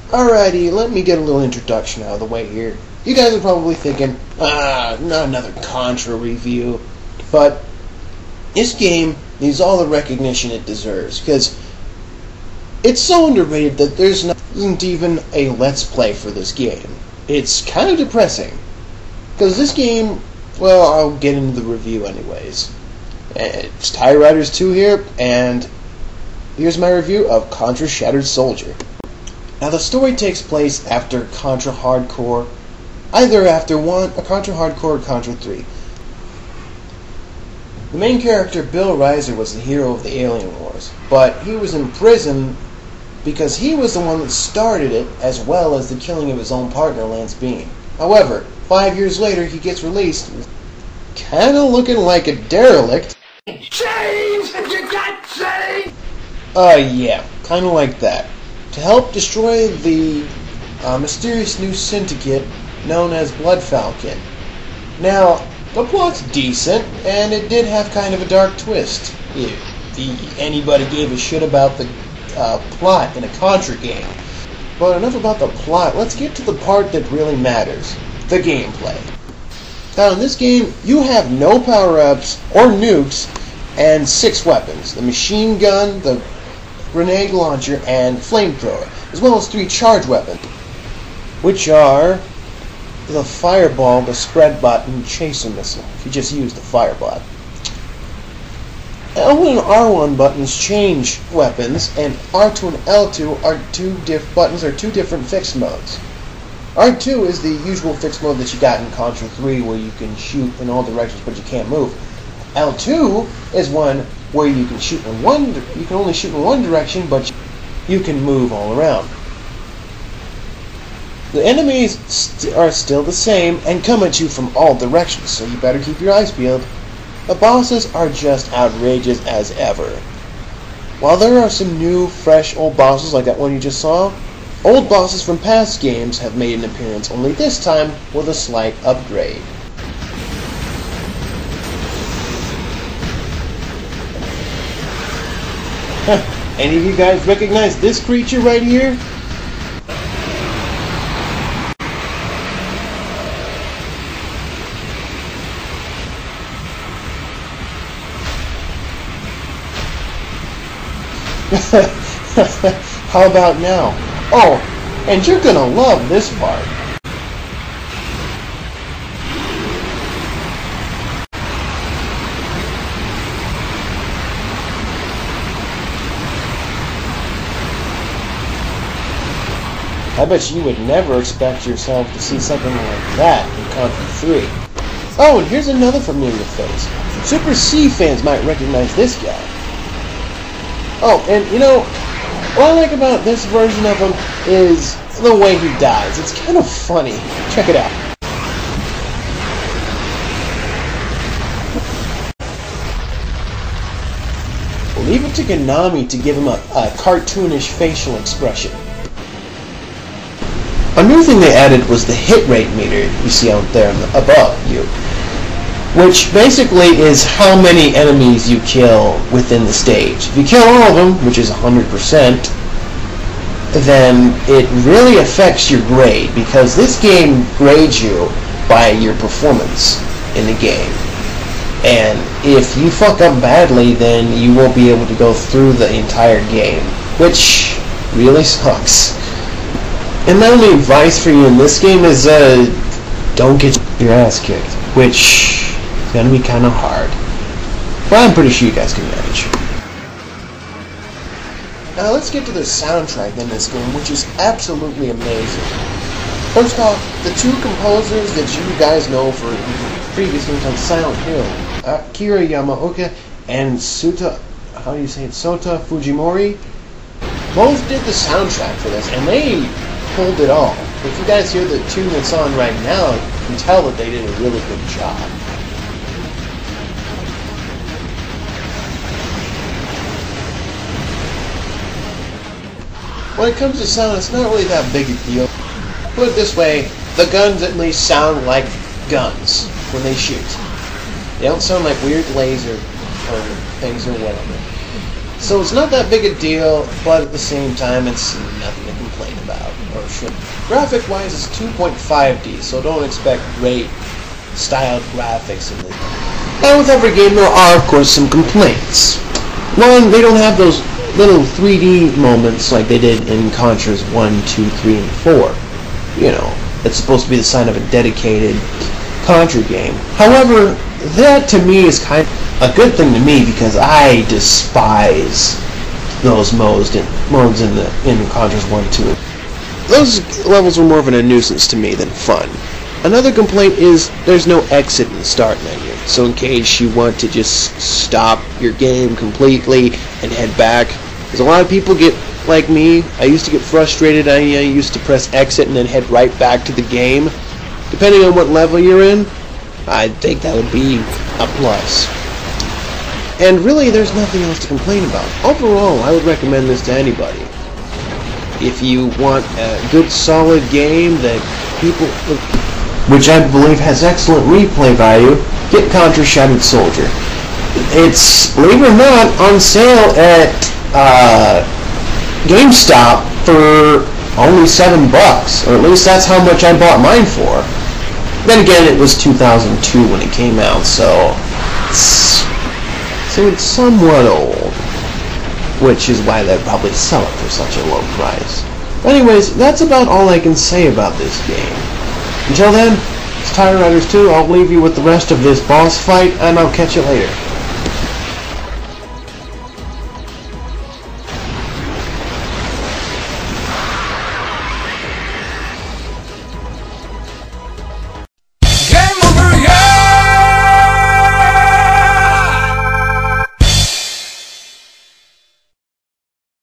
Alrighty, let me get a little introduction out of the way here. You guys are probably thinking, not another Contra review, but this game needs all the recognition it deserves, because it's so underrated that there isn't even a Let's Play for this game. It's kind of depressing, because this game, well, I'll get into the review anyways. It's TyRiders2 here, and here's my review of Contra Shattered Soldier. Now, the story takes place after Contra Hardcore, either after Contra Hardcore or Contra 3. The main character, Bill Reiser, was the hero of the Alien Wars, but he was in prison because he was the one that started it, as well as the killing of his own partner, Lance Bean. However, 5 years later, he gets released, kinda looking like a derelict. Change! You got change! Yeah, kinda like that. To help destroy the mysterious new syndicate known as Blood Falcon. Now, the plot's decent, and it did have kind of a dark twist. If anybody gave a shit about the plot in a Contra game. But enough about the plot, let's get to the part that really matters, the gameplay. Now, in this game, you have no power-ups or nukes, and 6 weapons: the machine gun, the grenade launcher, and flamethrower, as well as 3 charge weapons, which are the fireball, the spread bot, and chaser missile, if you just use the firebot. L1 and R1 buttons change weapons, and R2 and L2 are two different fixed modes. R2 is the usual fixed mode that you got in Contra 3, where you can shoot in all directions but you can't move. L2 is one where you can only shoot in one direction, but you can move all around. The enemies are still the same and come at you from all directions, so you better keep your eyes peeled. The bosses are just outrageous as ever. While there are some new, fresh, old bosses like that one you just saw, old bosses from past games have made an appearance, only this time with a slight upgrade. Any of you guys recognize this creature right here? How about now? Oh, and you're gonna love this part. I bet you would never expect yourself to see something like that in Contra 3. Oh, and here's another familiar face. Super C fans might recognize this guy. Oh, and you know, what I like about this version of him is the way he dies. It's kind of funny. Check it out. Leave it to Konami to give him a cartoonish facial expression. A new thing they added was the hit rate meter you see out there above you, which basically is how many enemies you kill within the stage. If you kill all of them, which is 100%, then it really affects your grade, because this game grades you by your performance in the game. And if you fuck up badly, then you won't be able to go through the entire game, which really sucks. And my only advice for you in this game is don't get your ass kicked, which is gonna be kind of hard. But I'm pretty sure you guys can manage. Now let's get to the soundtrack in this game, which is absolutely amazing. First off, the 2 composers that you guys know for previous games on Silent Hill, Akira Yamaoka and Sota Fujimori, both did the soundtrack for this, and they pulled it off. If you guys hear the tune that's on right now, you can tell that they did a really good job. When it comes to sound, it's not really that big a deal. Put it this way, the guns at least sound like guns when they shoot. They don't sound like weird laser things or whatever. So it's not that big a deal, but at the same time, it's nothing to complain about or motion. Graphic-wise, it's 2.5D, so don't expect great styled graphics in this. And with every game, there are, of course, some complaints. One, they don't have those little 3D moments like they did in Contras 1, 2, 3, and 4. You know, that's supposed to be the sign of a dedicated Contra game. However, that to me is kind of a good thing to me because I despise those modes in Contras 1, 2, and 3. Those levels were more of a nuisance to me than fun. Another complaint is there's no exit in the start menu, so in case you want to just stop your game completely and head back, because a lot of people get like me. I used to get frustrated. I used to press exit and then head right back to the game. Depending on what level you're in, I think that would be a plus. And really, there's nothing else to complain about. Overall, I would recommend this to anybody. If you want a good, solid game that people, which I believe has excellent replay value, get Contra Shattered Soldier. It's, believe it or not, on sale at GameStop for only $7, or at least that's how much I bought mine for. Then again, it was 2002 when it came out, so it's somewhat old, which is why they'd probably sell it for such a low price. Anyways, that's about all I can say about this game. Until then, it's TyRiders2. I'll leave you with the rest of this boss fight, and I'll catch you later.